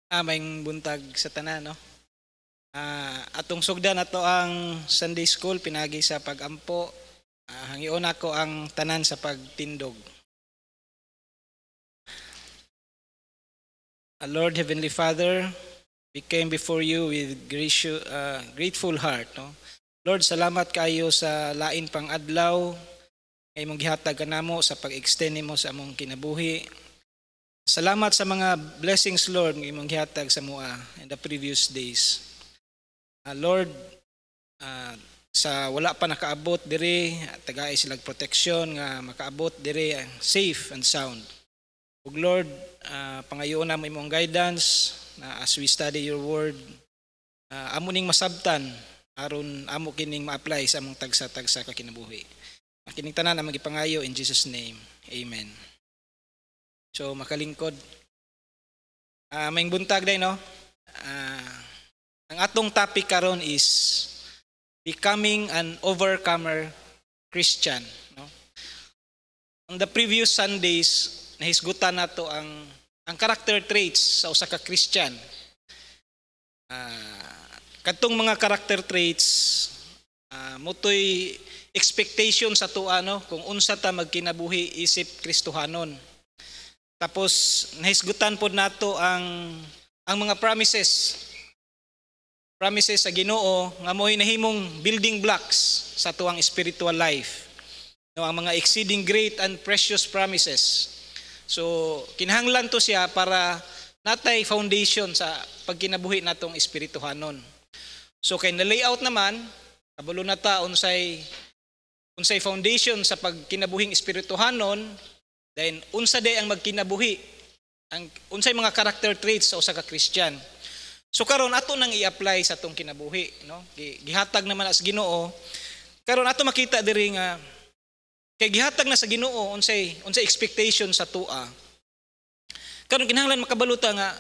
Maayong buntag sa tanan, no? Atong sugdan nato ang Sunday School pinagi sa pagampo. Hangion ako ang tanan sa pagtindog. Lord Heavenly Father, we came before you with grateful heart, no? Lord, salamat kayo sa lain pang adlaw ay mong gihatag kanamo sa pag-extend nimo sa among kinabuhi. Salamat sa mga blessings, Lord, ng imong gihatag sa mua in the previous days. Lord, sa wala pa nakaabot diri, tagay silang proteksyon nga makaabot diri safe and sound. Ug Lord, pangayoon na mo imong guidance na as we study your word, amo ning masabtan aron amo kining ma-apply sa among tagsa-tagsa ka kinabuhi. Kining tanan na magipangayo in Jesus name. Amen. So makalingkod. Maing buntag day, no? Ang atong topic karon is becoming an overcomer Christian, no? On the previous Sundays, nahisgutan nato ang character traits sa usa ka Christian. Kadtong mga character traits motoy expectation sa tuwa, no? Kung unsa ta magkinabuhi isip Kristohanon. Tapos nahisgutan pod nato ang mga promises sa Ginoo nga mo'y nahimong building blocks sa tuwang spiritual life. No, ang mga exceeding great and precious promises. So kinahanglan to siya para natay foundation sa pagkinabuhi natong espirituhanon. So kay na-layout naman, kabalo na ta unsay foundation sa pagkinabuhing espirituhanon, then unsa day ang magkinabuhi, ang unsay mga character traits sa usa ka Christian. So karon ato nang i-apply sa atong kinabuhi, no? Gihatag naman as Ginoo. Karon ato makita diri nga kay gihatag na sa Ginoo unsay expectation sa tua. Karon kinahanglan makabaluta nga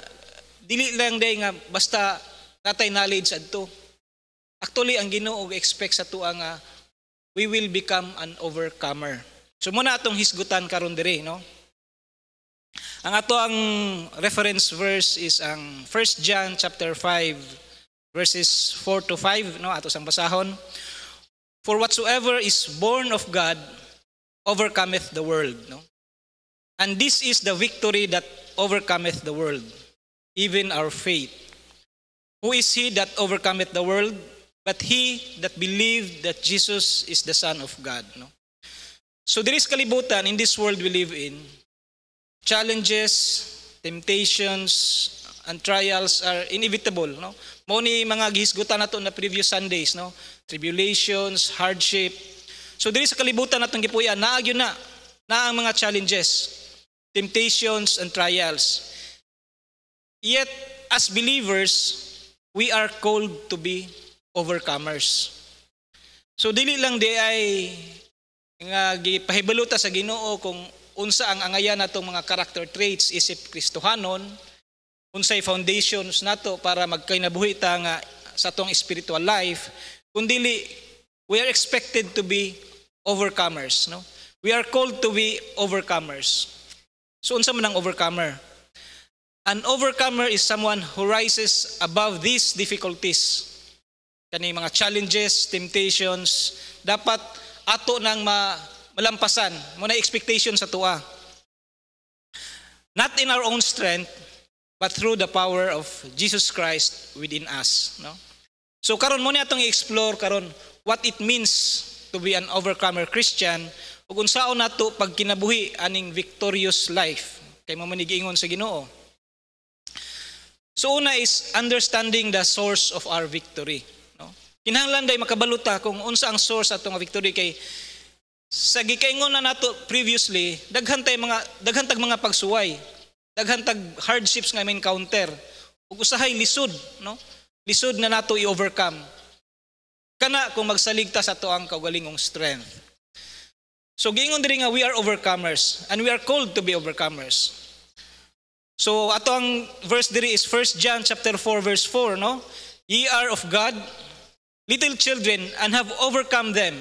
dili lang day nga basta natay knowledge adto. Actually ang Ginoo expect sa tua nga we will become an overcomer. So muna atong hisgutan karon diri, no? Ang ato ang reference verse is ang 1 John chapter 5 verses 4 to 5, no? Ato sang basahon. For whatsoever is born of God overcometh the world, no? And this is the victory that overcometh the world, even our faith. Who is he that overcometh the world? But he that believed that Jesus is the Son of God, no? So there is kalibutan in this world we live in. Challenges, temptations, and trials are inevitable, no? Mao ni mga gihisgutan nato na previous Sundays, no? Tribulations, hardship. So diri sa kalibutan natong gipuy-an, naagyo na ang mga challenges, temptations, and trials. Yet as believers, we are called to be overcomers. So dili lang di ay nga gipahibaluta sa Ginoo kung unsa ang angayan natong mga character traits isip Kristohanon, unsay foundations nato para magkinabuhi ta nga sa atong spiritual life, kundi we are expected to be overcomers, no? We are called to be overcomers. So unsa man ang overcomer? An overcomer is someone who rises above these difficulties. Kani mga challenges, temptations, dapat ato nang malampasan mo na expectation sa tuwa. Not in our own strength, but through the power of Jesus Christ within us, no? So karon mo ni atong i-explore karon what it means to be an overcomer Christian ug unsaon nato pag kinabuhi aning victorious life kay mo man giingon sa Ginoo. So una is understanding the source of our victory, no? Kinahanglan day makabaluta kung unsa ang source atong victory kay sa gikaingon na nato previously, daghan tag mga pagsuway, daghan tag hardships nga may encounter, ug usahay lisod, no? Lisod na nato i-overcome. Kana kung magsaligta sa ato ang kaugalingong strength. So giingon diri nga we are overcomers and we are called to be overcomers. So ato ang verse diri is 1 John chapter 4 verse 4, no? Ye are of God, little children, and have overcome them.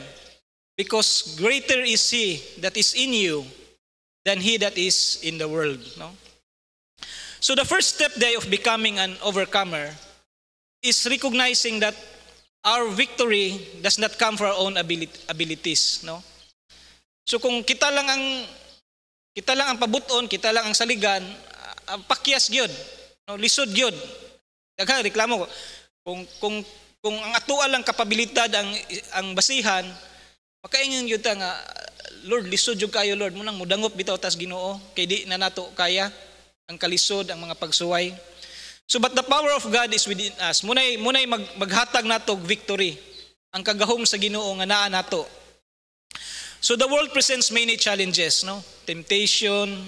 Because greater is he that is in you than he that is in the world, no? So the first step day of becoming an overcomer is recognizing that our victory does not come from our own abilities, no? So kung kita lang ang pabuton, kita lang ang saligan, pakyas gyud, no? Lisod gyud. Daghang reklamo kung ang atual lang kapabilidad ang basihan, makaingon gyud ta nga Lord, lisod jud kayo Lord, munang mudangop bitaw tas Ginoo kay di na nato kaya ang kalisod, ang mga pagsuway. So but the power of God is within us. Munay maghatag nato victory. Ang kagahom sa Ginoo nga naa nato. So the world presents many challenges, no? Temptation,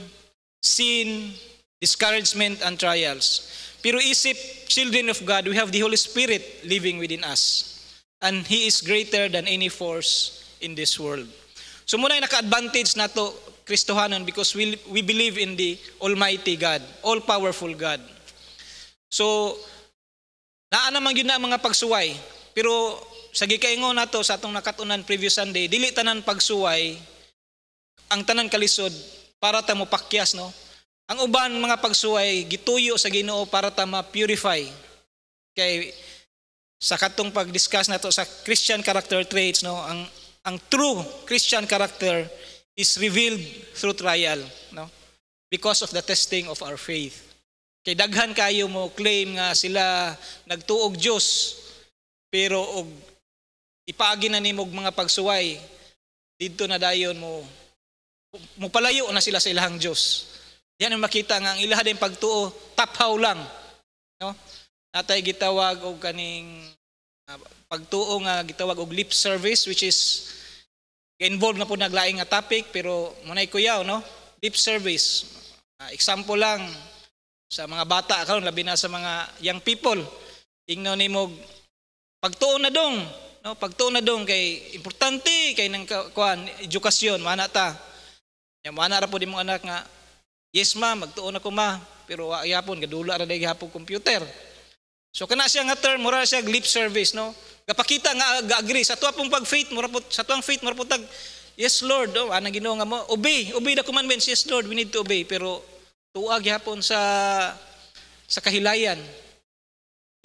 sin, discouragement, and trials. Pero isip, children of God, we have the Holy Spirit living within us. And He is greater than any force in this world. So munay naka-advantage nato Kristohanon because we believe in the Almighty God, all-powerful God. So, naa naman yun na ang mga pagsuway. Pero sa gikaingon nato sa atong nakatunan previous Sunday, dili tanan pagsuway ang tanan kalisod para ta mo pakyas, no? Ang uban mga pagsuway gituyo sa Ginoo para ta ma-purify. Kay sa katong pag-discuss nato sa Christian character traits, no? Ang true Christian character is revealed through trial, no? Because of the testing of our faith. Kay daghan kayo mo claim nga sila nagtuog Dios, pero og ipaagi na nimo mga pagsuway, didto na dayon mo palayo na sila sa ilahang Dios. Yan ang makita nga ang ilaha din pagtuo taphaw lang, no? Natay gitawag og kaning pagtuo nga gitawag og lip service, which is involved na po naglaing nga topic, pero munay kuyaw, no? Lip service. Example lang sa mga bata karon, labi na sa mga young people. Ingno nimo pagtuo na dong, no? Pagtuo na dong kay importante kay nang kuan edukasyon mana ta. Ya mana ra po di mo anak nga yes ma, magtuo na ko ma, pero wa gyapon gadula ra day gyapon computer. So kana siya nga term, mura siya lip service, no? Kapakita nga ga-agree sa tuwa pong pag-faith, sa tuwang faith, marapotag, yes Lord, oh, anang Ginoo nga mo, obey the commandments, yes Lord, we need to obey, pero tuwa gihapon sa kahilayan,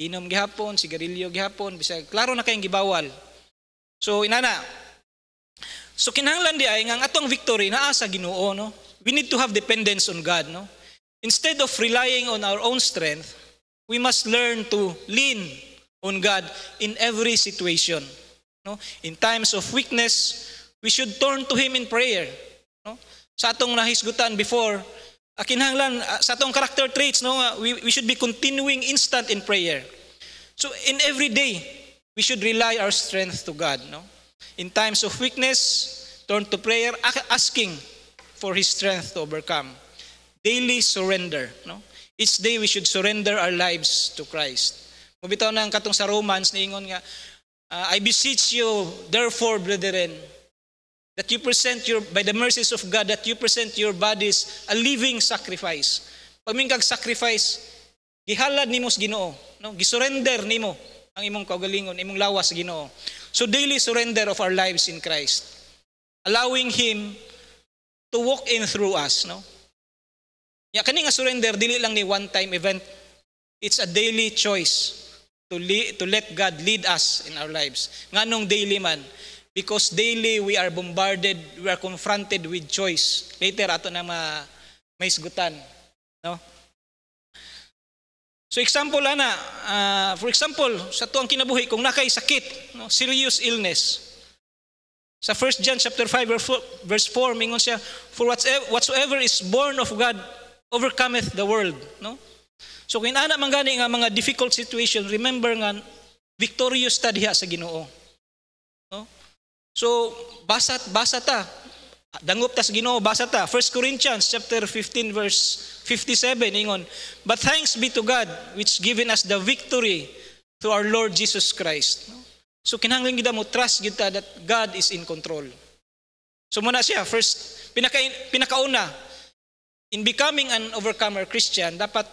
inom gihapon, sigarilyo gihapon, bisag klaro na kayong gibawal. So inana, so kinahanglan di ay nga atong victory naa sa Ginoo, no? We need to have dependence on God, no? Instead of relying on our own strength, we must learn to lean on God in every situation. No? In times of weakness, we should turn to Him in prayer. No? Sa atong nahisgutan before, kinahanglan sa atong character traits, no, we should be continuing instant in prayer. So in every day, we should rely our strength to God. No? In times of weakness, turn to prayer, asking for His strength to overcome. Daily surrender. No? Each day we should surrender our lives to Christ. Mubitaw na ang katong sa Romans, niingon nga, I beseech you, therefore, brethren, that you present by the mercies of God, that you present your bodies a living sacrifice. Pag mingkag sacrifice, gihalad nimo sa Ginoo, no? Gisurrender nimo ang imong kaugalingon, imong lawas sa Ginoo. So daily surrender of our lives in Christ, allowing Him to walk in through us, no? Ya kani nga surrender dili lang ni one time event. It's a daily choice to let God lead us in our lives. Nganong daily man? Because daily we are bombarded, we are confronted with choice. Later ato na may isgutan, no? So example ana, for example, sa tuang kinabuhi kung nakay sakit, no, serious illness. Sa 1 John chapter 5 verse 4 mingon siya, for whatsoever is born of God overcometh the world, no? So kung ana man gani nga mga difficult situation, remember nga victorious ta diha sa Ginoo. No? So basa ta. Dangop ta sa Ginoo, basa ta. 1 Corinthians chapter 15 verse 57 ingon, but thanks be to God which given us the victory through our Lord Jesus Christ. No? So kinahanglan gid mo trust gid ta that God is in control. So muna siya first pinakauna in becoming an overcomer Christian, dapat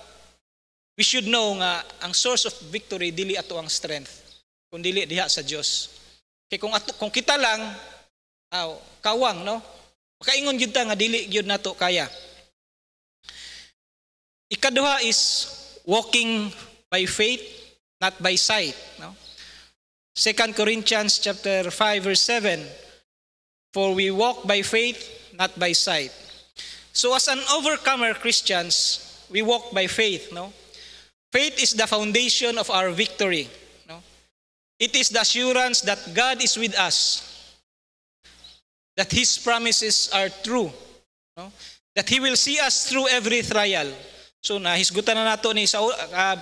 we should know nga ang source of victory dili ato ang strength, kundi diha sa Dios. Kay kung kita lang kawang, no? Makaingon gyud ta nga dili gyud nato kaya. Ikaduha is walking by faith, not by sight. No? 2 Corinthians chapter 5 verse 7, for we walk by faith, not by sight. So as an overcomer Christians, we walk by faith. No? Faith is the foundation of our victory. No? It is the assurance that God is with us, that His promises are true, no? That He will see us through every trial. So nahisgutan na nato ni sa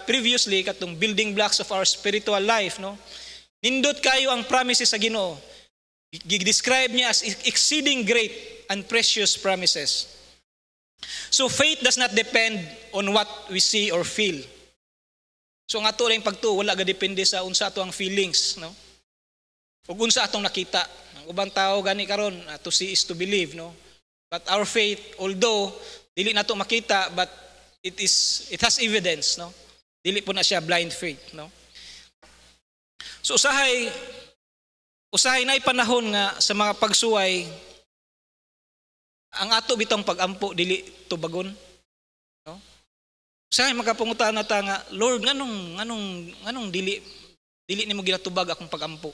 previously katong building blocks of our spiritual life, no? Nindot kayo ang promises sa Ginoo. Describe niya as exceeding great and precious promises. So faith does not depend on what we see or feel. So ang ato lang pagtuo wala ga depende sa unsa ato ang feelings, no? Ug unsa atong nakita. Ang ubang tao gani karon, to see is to believe, no? But our faith, although dili nato makita, but it has evidence, no? Dili po na siya blind faith, no? So usahay na panahon nga sa mga pagsuway ang ato bitong pagampo dili tubagon, no? Usahay makapangutan na ta nga, Lord, nganong dili nimo ginatubag akong pagampo.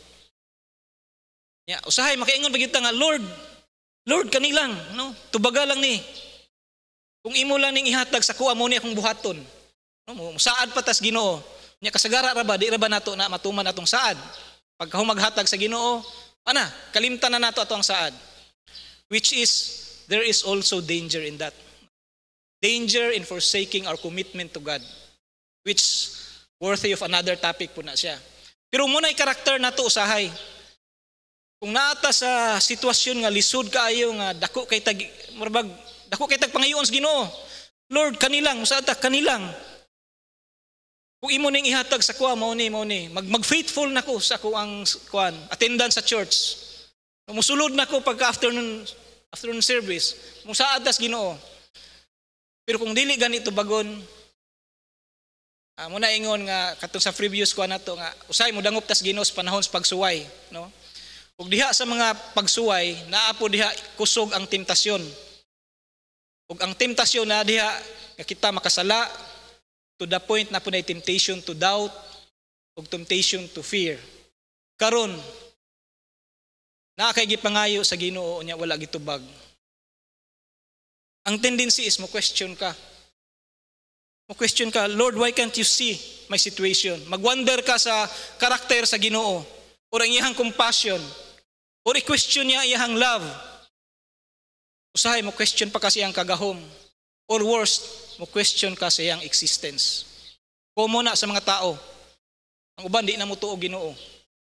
Ya, usahay makaingon pa gyud ta nga, Lord kanilang, no? Tubaga lang ni. Kung imo lang ning ihatag sa kuha mo ni akong buhaton. No, saad pa tas Ginoo. Nya kasagara ra ba di ra ba nato na matuman atong saad? Pagka maghatag sa Ginoo, kalimtan na nato ato ang saad. Which is there is also danger in that. Danger in forsaking our commitment to God, which worthy of another topic po na siya. Pero muna yung karakter nato usahay. Kung naata sa sitwasyon nga lisod kaayo nga dako kay tag pangayoon sa Ginoo. Lord, kanilang kung imo ning ihatag sa kuha mao ni mag-faithful nako sa kuang attendance sa church. Musulod nako pagka afternoon service. Musaad tas Ginoo. Pero kung dili ganito bagon, muna ingon nga katong sa previous kuha nato nga usay mo dangop tas Ginoo sa panahon sa pagsuway, no? Ug diha sa mga pagsuway, naa po diha kusog ang temptasyon. Ug ang temptasyon na diha nga kita makasala to the point na po na temptation to doubt ug temptation to fear. Karon naa kay gipangayo sa Ginoo nya wala gitubag. Ang tendency is mo question ka, Lord, why can't you see my situation? Magwonder ka sa karakter sa Ginoo or ang iyang compassion or i-question niya iyang love. Usahay mo question pa kasi ang kagahom or worst, mo question ka sa iyang existence. Komo na sa mga tao. Ang uban di na mo tuo Ginoo.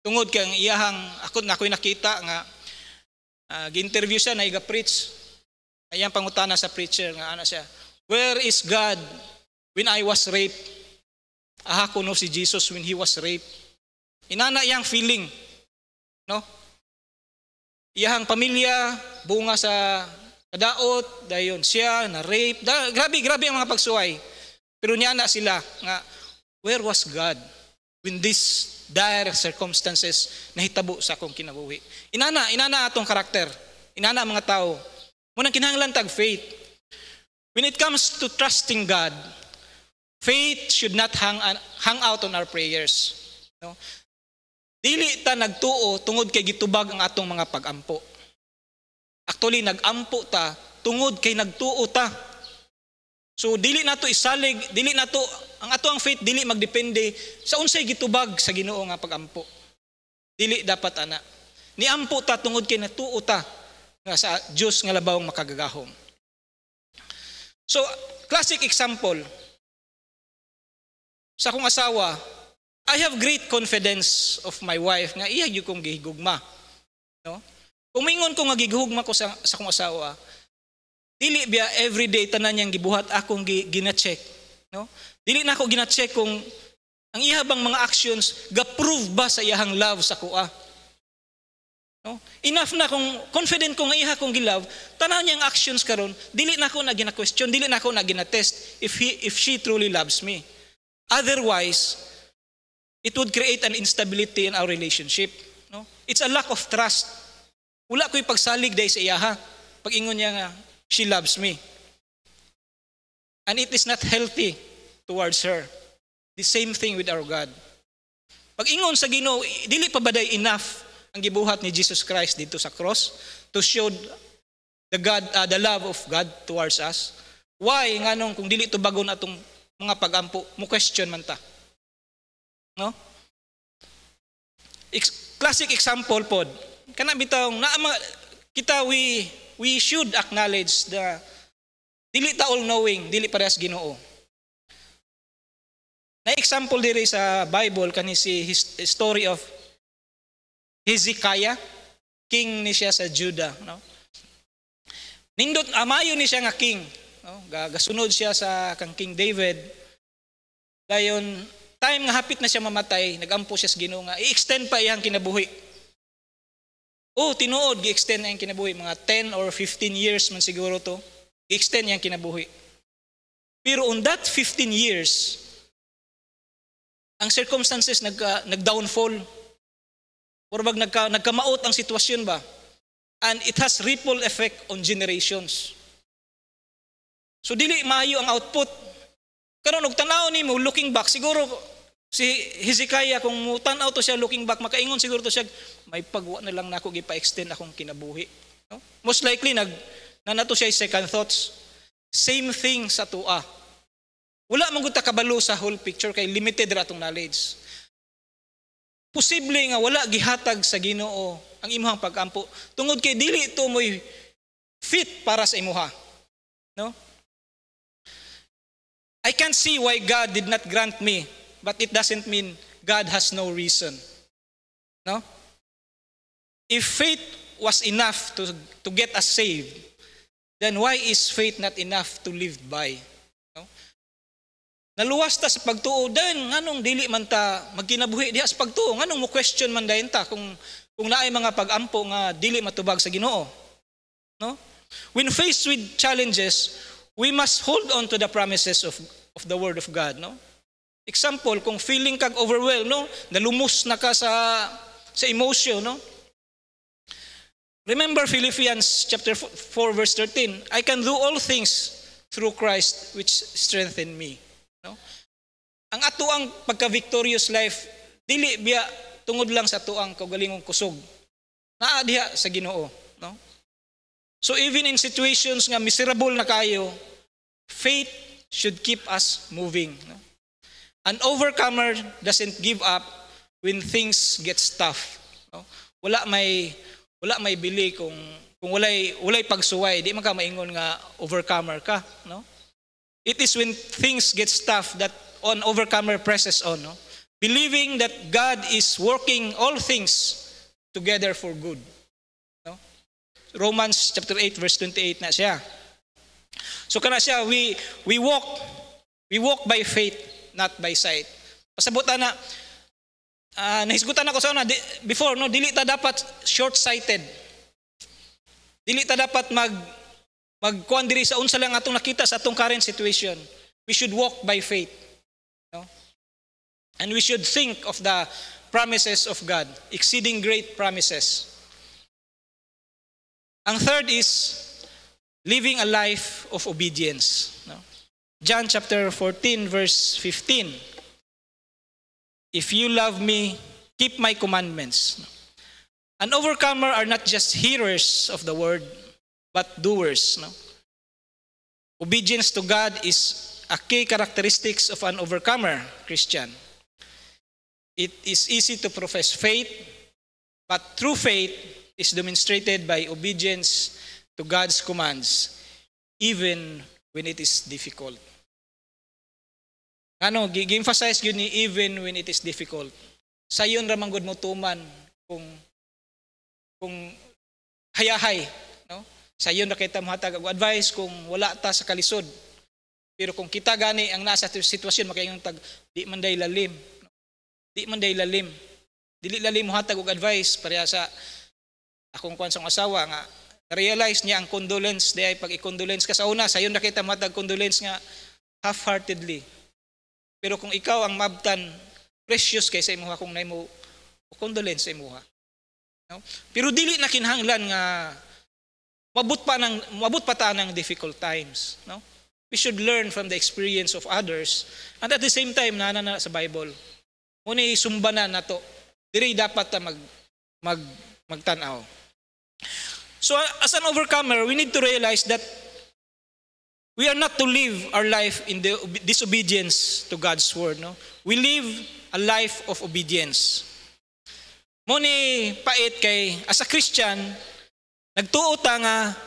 Tungod kay ang iyang ako'y nakita nga gi-interview siya na iga-preach. Ayang pangutana sa preacher nga ana siya, where is God when I was raped? Aha ko no si Jesus when He was raped. Inana iyang feeling, no? Iyang pamilya bunga sa kadaot, dayon siya na rape. Grabe ang mga pagsuway. Pero niya na sila nga, where was God when these dire circumstances nahitabo sa akong kinabuhi? Inana atong karakter. Inana ang mga tao. Munang kinahanglan tag faith. When it comes to trusting God, faith should not hang out on our prayers. No? Dili ta nagtuo tungod kay gitubag ang atong mga pagampo. Actually nagampo ta tungod kay nagtuo ta. So dili nato isalig, ang ato ang faith dili magdepende sa unsay gitubag sa Ginoo nga pagampo. Dili dapat ana. Niampo ta tungod kay natuo ta nga sa Dios nga labawng makagagahom. So, classic example. Sa akong asawa, I have great confidence of my wife nga iya gyud kong gihigugma. No? Kung mingon ko nga gihugma ko sa akong asawa, dili biya everyday tanan niyang gibuhat akong gina-check, no? Dili na ako gina-check kung ang iya bang mga actions ga-prove ba sa iyang love sa kuha. No? Enough na kung confident ko nga iha kong gilove, tanan niyang actions karon, dili na ako na gina-question, dili na ako na gina-test if she truly loves me. Otherwise, it would create an instability in our relationship. No? It's a lack of trust. Wala ko'y pagsalig dahil sa iyaha. Pag ingon niya nga, she loves me. And it is not healthy towards her. The same thing with our God. Pag ingon sa Ginoo, dili pa ba day enough ang gibuhat ni Jesus Christ dito sa cross to show the love of God towards us? Why nganong kung dili to bagon atong mga pagampo, mo question man ta. No? Classic example pod. Kana bitawng kita we should acknowledge the dili ta all knowing, dili parehas Ginoo. Na example diri sa Bible kani si story of Hezekiah, king ni siya sa Judah, no? Nindot amayo ni siya nga king, no? Gasunod siya sa kang King David. Dayon time nga hapit na siya mamatay, nagampo siya sa Ginoo nga i-extend pa iyang kinabuhi. Tinuod gi-extend iyang kinabuhi, mga 10 or 15 years man siguro to. I-extend iyang kinabuhi. Pero on that 15 years, ang circumstances nag-downfall. Or bag nagkamaot ang sitwasyon ba? And it has ripple effect on generations. So dili maayo ang output. Karon og tanaw nimo looking back, siguro si Hezekiah kung mutanaw to siya looking back, makaingon siguro to siya, may pagwa na lang nako gipa-extend akong kinabuhi. No? Most likely nanato siya second thoughts. Same thing sa tua. Wala man gud ta kabalo sa whole picture kay limited ra atong knowledge. Posible nga wala gihatag sa Ginoo ang imong pagampo tungod kay dili ito mo'y fit para sa imuha. No? I can't see why God did not grant me, but it doesn't mean God has no reason. No? If faith was enough to get us saved, then why is faith not enough to live by? No? Naluwas ta sa pagtuo din, nganong dili man ta magkinabuhi diha sa pagtuo, nganong mo question man dayon ta kung naay mga pagampo nga dili matubag sa Ginoo. No? When faced with challenges, we must hold on to the promises of the word of God, no? Example, kung feeling kag overwhelmed, no? Nalumos na ka sa emotion, no? Remember Philippians chapter 4 verse 13, I can do all things through Christ which strengthen me. No? Ang atuang pagka-victorious life, dili biya tungod lang sa atuang kaugalingong kusog. Naa diha sa Ginoo, no? So even in situations nga miserable na kayo, faith should keep us moving, no? An overcomer doesn't give up when things get tough, no? Wala may bili kung walay pagsuway, di man ka maingon nga overcomer ka, no? It is when things get tough that an overcomer presses on, no? Believing that God is working all things together for good. No? Romans chapter 8 verse 28 na siya. So kana siya, we walk by faith, not by sight. Pasabutan na nahisgutan ako sa una before, no, dili ta dapat short-sighted. Dili ta dapat magkuan diri sa unsa lang atong nakita sa atong current situation. We should walk by faith, no? And we should think of the promises of God, exceeding great promises. Ang third is living a life of obedience, no? John chapter 14 verse 15. If you love me, keep my commandments. An overcomer are not just hearers of the word, but doers, no? Obedience to God is a key characteristics of an overcomer Christian. It is easy to profess faith, but true faith is demonstrated by obedience to God's commands, even when it is difficult. Ano, gi-emphasize yun ni even when it is difficult. Sayon ra man gud mo tuman kung hayahay, no? Sayon ra kita mohatag og advice kung wala ta sa kalisod. Pero kung kita gani ang nasa sitwasyon makaingon tag di man day lalim. Di man day lalim. Dili lalim mohatag og advice pareha sa akong kuan sa asawa nga realize niya ang condolence di ay pag i-condolence ka sa una, sayon ra kita mohatag condolence nga half-heartedly. Pero kung ikaw ang mabtan, precious kay sa imuha kung naimo condolence sa imuha. No? Pero dili na kinahanglan nga mabut pa ta ng difficult times, no? We should learn from the experience of others. And at the same time, nana sa Bible. Muna sumbanan na to. Diri dapat ta magtanaw. So as an overcomer, we need to realize that we are not to live our life in the disobedience to God's word. No? We live a life of obedience. Muni pait kay, as a Christian, nagtuo ta nga,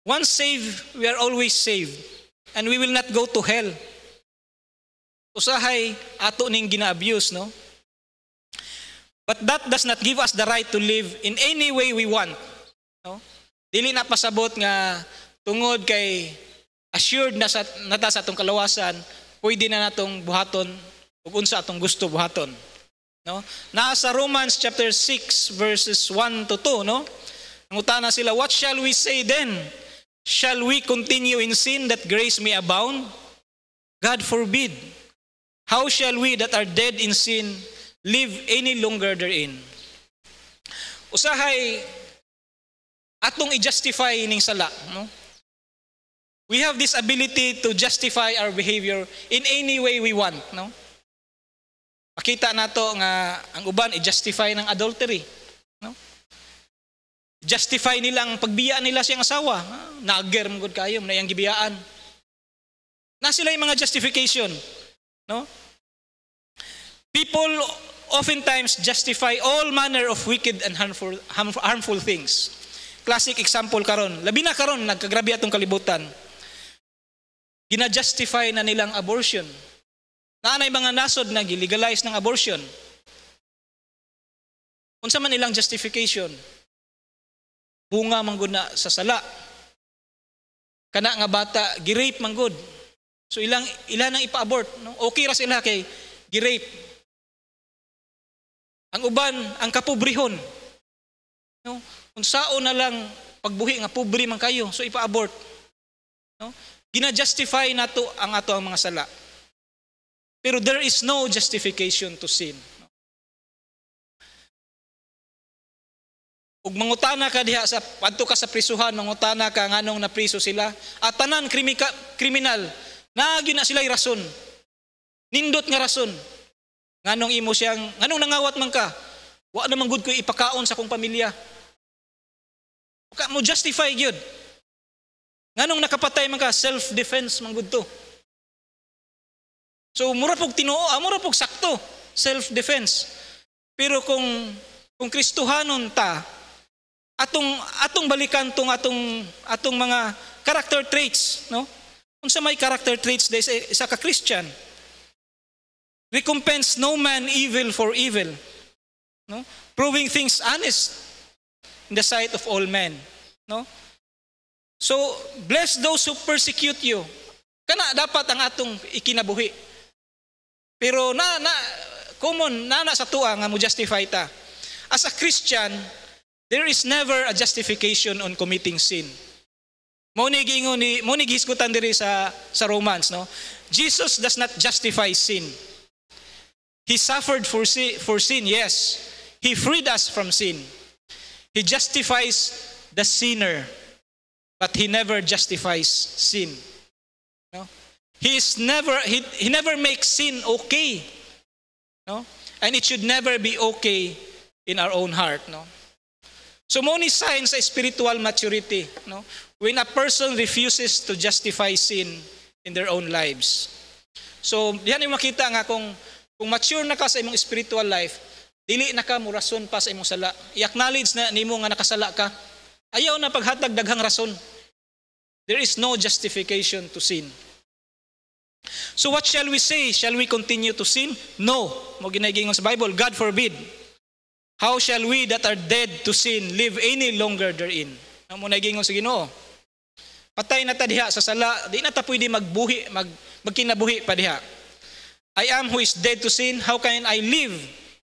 once saved, we are always saved. And we will not go to hell. Usahay, ato ning gina-abuse, no? But that does not give us the right to live in any way we want. No? Dili na pasabot nga tungod kay assured na nata sa atong kalawasan, pwede na natong buhaton ug unsa atong gusto buhaton. No? Nasa Romans chapter 6 verses 1 to 2, no? Nangutana sila, what shall we say then? Shall we continue in sin that grace may abound? God forbid. How shall we that are dead in sin live any longer therein? Usahay atong i-justify ning sala, no? We have this ability to justify our behavior in any way we want, no? Makita nato nga ang uban i-justify ng adultery, no? Justify nilang pagbiyaan nila siyang asawa, naager mo gud kayo na yang gibiyaan. Na sila yung mga justification, no? People oftentimes justify all manner of wicked and harmful things. Classic example karon, labi na karon nagkagrabe atong kalibutan. Gina-justify na nilang abortion. Naanay mga nasod na gilegalize ng abortion. Unsa man ilang justification? Bunga manggod na sa sala. Kana nga bata gi-rape manggod. So ilang nang ipa-abort, no? Okay ra sila kay gi-rape. Ang uban, ang kapobrehon. No? Unsaon na lang pagbuhi nga pobre man kayo, so ipa-abort. No? Gina-justify nato ang ato ang mga sala. Pero there is no justification to sin. No? Ug mangutana ka diha sa padto ka sa prisuhan, mangutana ka nganong na priso sila, at tanan kriminal, nagyo na sila'y rason. Nindot nga rason. Nganong imo siyang, nganong nangawat man ka? Wa naman gud ko ipakaon sa akong pamilya. Ka mo justify gyud. Nganong nakapatay man ka, self-defense man gud to. So mura pog Tinoo, mura pog sakto, self-defense. Pero kung Kristohanon ta, atong balikan tong atong mga character traits, no? Unsa may character traits dahil isa ka Christian? Recompense no man evil for evil, no? Proving things honest in the sight of all men, no? So bless those who persecute you. Kana dapat ang atong ikinabuhi. Pero common na sa tuwa nga mo justify ta. As a Christian, there is never a justification on committing sin. Mo ni gisgutan diri sa Romans, no? Jesus does not justify sin. He suffered for sin, yes. He freed us from sin. He justifies the sinner, but he never justifies sin. No? He never makes sin okay. No? And it should never be okay in our own heart, no? So many signs sa spiritual maturity, no? When a person refuses to justify sin in their own lives. So diyan yung makita nga kung mature na ka sa imong spiritual life, dili na ka mo rason pa sa imong sala. I-acknowledge na nimo nga nakasala ka. Ayaw na paghatag daghang rason. There is no justification to sin. So what shall we say? Shall we continue to sin? No. Mo ginagingon sa Bible, God forbid. How shall we that are dead to sin live any longer therein? Mo nagingon sa Ginoo. Patay na ta diha sa sala, di na ta pwede magkinabuhi pa diha. I am who is dead to sin, how can I live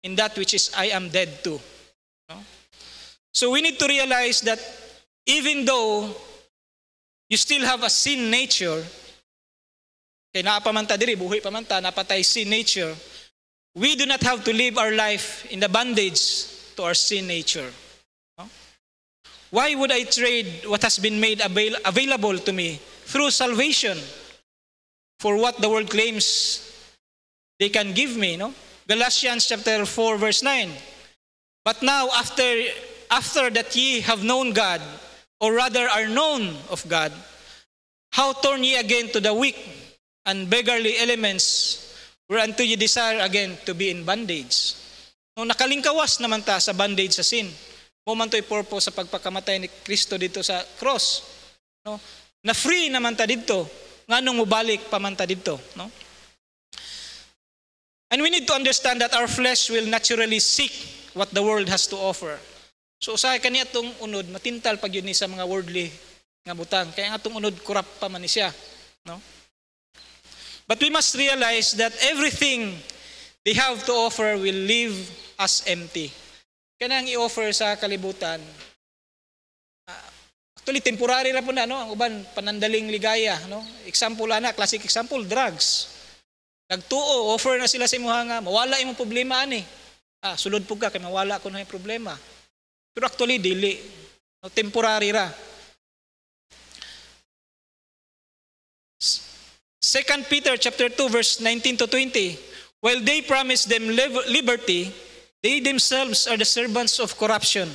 in that which is I am dead to? No? So we need to realize that even though you still have a sin nature, kaya naapamanta diri, buhi pamanta, napatay sin nature, we do not have to live our life in the bondage to our sin nature. No? Why would I trade what has been made available to me through salvation for what the world claims they can give me, no? Galatians chapter 4 verse 9. But now after that ye have known God, or rather are known of God, how turn ye again to the weak and beggarly elements, whereunto ye desire again to be in bondage? No, nakalingkawas naman ta sa bondage sa sin. Momento'y purpose sa pagpakamatay ni Kristo dito sa cross. No? Na free naman ta dito. Nganong mubalik pa man ta dito, no? And we need to understand that our flesh will naturally seek what the world has to offer. So usahay kaniya itong unod, matintal pag yun ni sa mga worldly nga butang. Kaya nga itong unod, corrupt pa man ni siya. No? But we must realize that everything they have to offer will leave us empty. Kaya ang i-offer sa kalibutan, actually temporary ra po na, no? Ang uban, panandaling ligaya. No? Example ana, classic example, drugs. Nagtuo, offer na sila sa imuha nga, mawala imong problema ani. Sulod po ka, kaya mawala ko na yung problema. Pero actually, dili. No? Temporary ra. 2 Peter chapter 2 verse 19 to 20. While they promise them liberty, they themselves are the servants of corruption.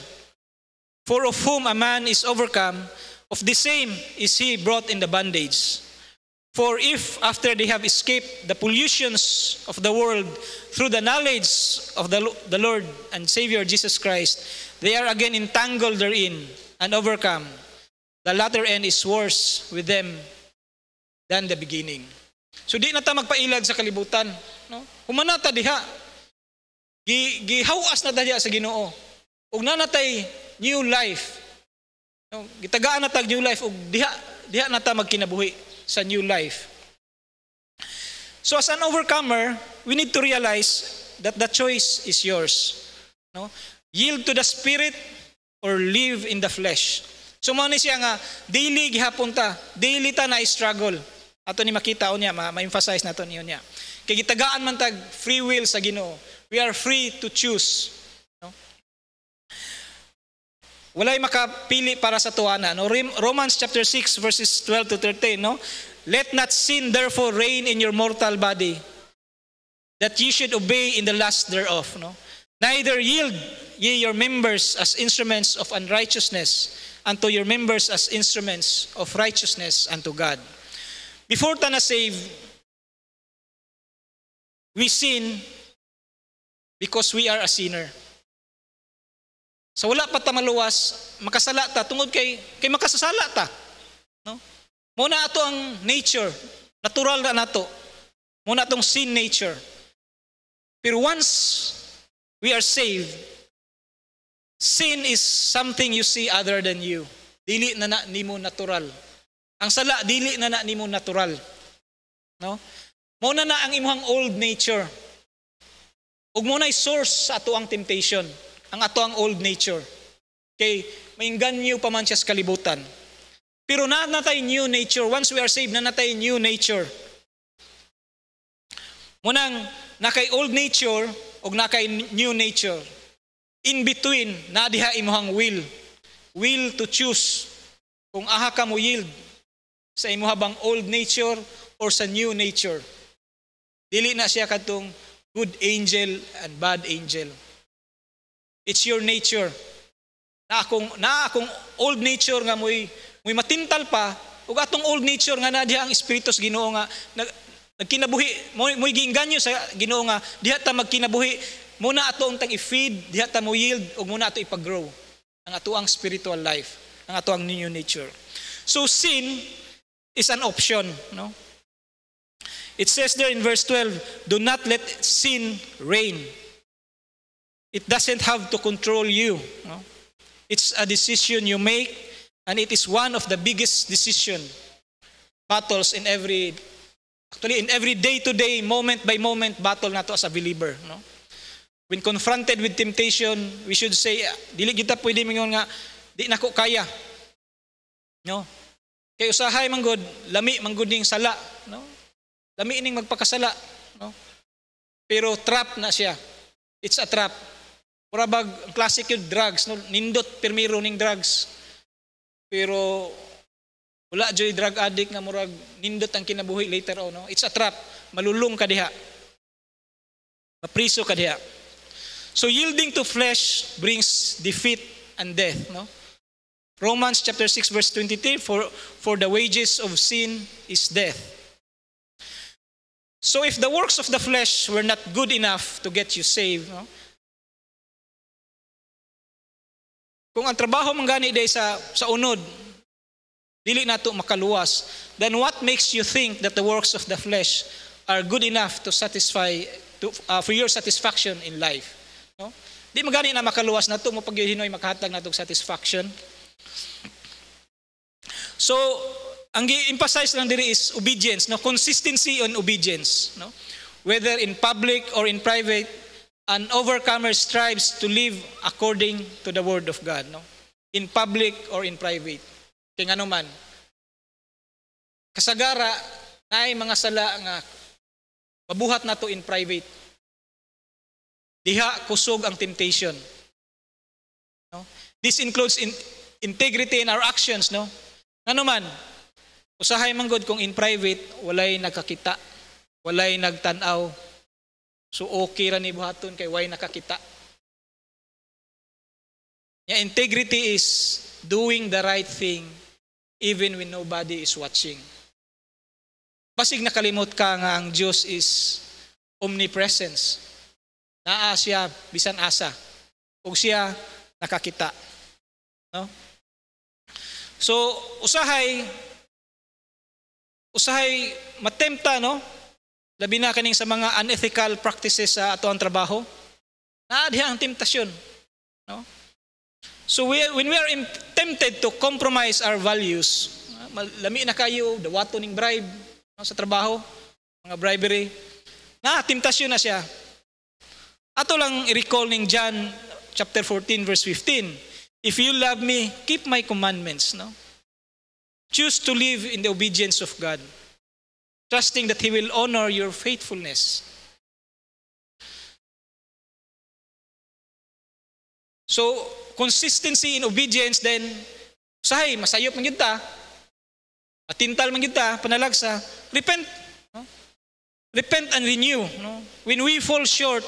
For of whom a man is overcome, of the same is he brought in the bondage. For if after they have escaped the pollutions of the world through the knowledge of the Lord and Savior Jesus Christ, they are again entangled therein and overcome, the latter end is worse with them than the beginning. So di na ta magpailag sa kalibutan, no? Humanata diha. Gihawas na diha sa Ginoo. Ug na natay new life. No? Gitagaan na tag new life ug diha na ta magkinabuhi sa new life. So as an overcomer, we need to realize that the choice is yours. No? Yield to the Spirit or live in the flesh. So mao ni siya nga daily gihapon ta, daily ta na struggle. Ato ni makita o niya, ma-emphasize nato niyo niya. Kay gitagaan man tag free will sa Ginoo. We are free to choose. No? Walay makapili para sa tuana. No? Romans chapter 6 verses 12 to 13. No? Let not sin therefore reign in your mortal body, that ye should obey in the lust thereof. No? Neither yield ye your members as instruments of unrighteousness unto your members as instruments of righteousness unto God. Before ta na save, we sin because we are a sinner. So wala pa ta maluwas, makasala ta tungod kay makasasala ta. No? Muna ato ang nature, natural na nato. Muna atong sin nature. Pero once we are saved, sin is something you see other than you. Dili na nimo natural. Ang sala, dili na nimo natural. No? Muna na ang imuhang old nature. Ug muna source sa ato ang temptation. Ang ato ang old nature. Kay mainganyo pa man siya sa kalibutan. Pero na natay new nature. Once we are saved, na natay new nature. Munang nakay old nature ug nakay new nature. In between, na diha imuhang will. Will to choose. Kung aha ka mo yield sa imuha bang old nature or sa new nature. Dili na siya katong good angel and bad angel. It's your nature. Na akong old nature nga mo'y matintal pa, ug atong old nature nga na diha ang espiritu sa Ginoo nga nagkinabuhi, mo'y giinganyo sa Ginoo nga diha ta magkinabuhi, muna ato ang i-feed, diha ta mo yield ug muna ato ipag-grow ang ato ang spiritual life, ang ato ang new nature. So sin is an option, no? It says there in verse 12, do not let sin reign. It doesn't have to control you, no? It's a decision you make, and it is one of the biggest decision battles in every day-to-day, moment-by-moment battle nato as a believer, no? When confronted with temptation, we should say, dili kita pwede mingon nga di nako kaya. No? Kay usahay manggod, lami manggod ning sala, no? Lami ning magpakasala, no? Pero trap na siya. It's a trap. Pura bag ang classic yung drugs, no? Nindot permiro ning drugs. Pero Wala joy drug addict nga murag nindot ang kinabuhi later on, no? It's a trap. Malulong ka diha. Mapriso ka diha. So yielding to flesh brings defeat and death, no? Romans chapter 6 verse 23, for the wages of sin is death. So if the works of the flesh were not good enough to get you saved, no? Kung ang trabaho manggani day sa unod, dili nato makaluwas, then what makes you think that the works of the flesh are good enough to satisfy for your satisfaction in life? No? Di magani na makaluwas nato mo pag hinoy makahatag nato satisfaction. So, ang gi-emphasize lang diri is obedience, no? Consistency on obedience, no? Whether in public or in private, an overcomer strives to live according to the word of God, no? In public or in private. Kaya nga naman, kasagara na mga sala nga mabuhat nato in private. Diha kusog ang temptation. No? This includes integrity in our actions, no? Ano man, usahay man gud kung in private walay nagkakita, walay nagtan-aw. So okay ra ni buhaton kay way nakakita. Yeah, integrity is doing the right thing even when nobody is watching. Basig nakalimot ka nga ang Diyos is omnipresence. Naa siya bisan asa. Ug siya nakakita. No? So usahay matempta, no? Labi na kaning sa mga unethical practices sa ato ang trabaho. Naa diha ang temptasyon, no? So when we are tempted to compromise our values, lami na kayo dawaton ning bribe, no, sa trabaho, mga bribery. Temptasyon na siya. Ato lang i-recall ning John chapter 14 verse 15. If you love me, keep my commandments, no? Choose to live in the obedience of God, trusting that He will honor your faithfulness. So, consistency in obedience, then, usahay, masayop man yun ta, matintal man yun ta, panalagsa, repent. No? Repent and renew. No? When we fall short,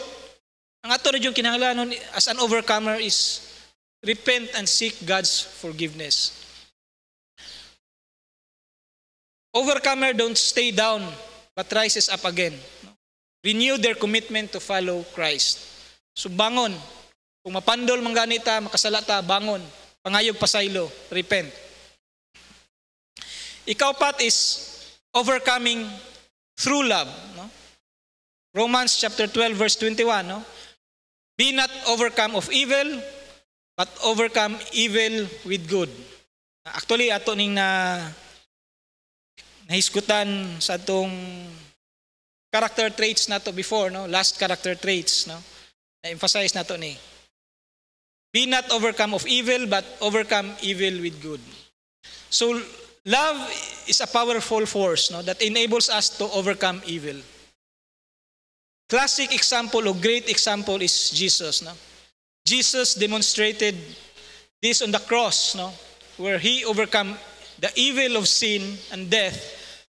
ang ato na yung kinahanglanon as an overcomer is repent and seek God's forgiveness. Overcomer don't stay down but rises up again. No? Renew their commitment to follow Christ. So bangon. Kung mapandol man ganita, makasala ta, bangon. Pangayog pasaylo, repent. Ikaw-pat is overcoming through love. No? Romans chapter 12 verse 21. No? Be not overcome of evil, but overcome evil with good. Actually, ato ning nahisgutan sa atong character traits nato before, no? Last character traits, no? Na-emphasize nato ni. Be not overcome of evil, but overcome evil with good. So, love is a powerful force, no? That enables us to overcome evil. Classic example or great example is Jesus, no? Jesus demonstrated this on the cross, no? Where He overcome the evil of sin and death